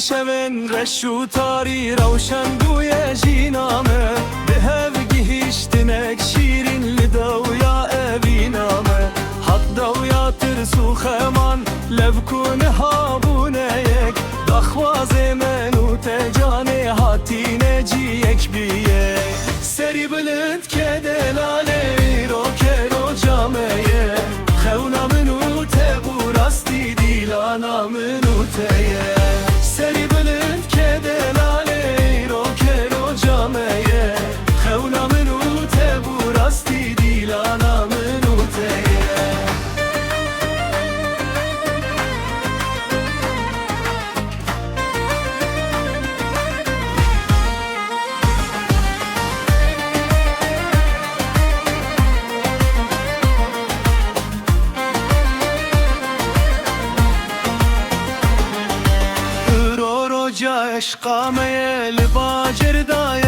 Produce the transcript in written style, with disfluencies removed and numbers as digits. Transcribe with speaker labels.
Speaker 1: شون رشو تاری روشن بوی جینامه به هفگی هیچ دنک شیرین لدویا اوینامه حد دویا ترسو خمان لبکون هابونه یک دخواز منو تجانه هاتینه جی یک بیه سری بلند که دلاله رو که رو جامعه خونا منو تبو راستی دیلانا منو تیه سری بلند که دلاله رو که رو جامعه خونا منو تبو راستی دیلانا منو تیه عشقامه لباجر دای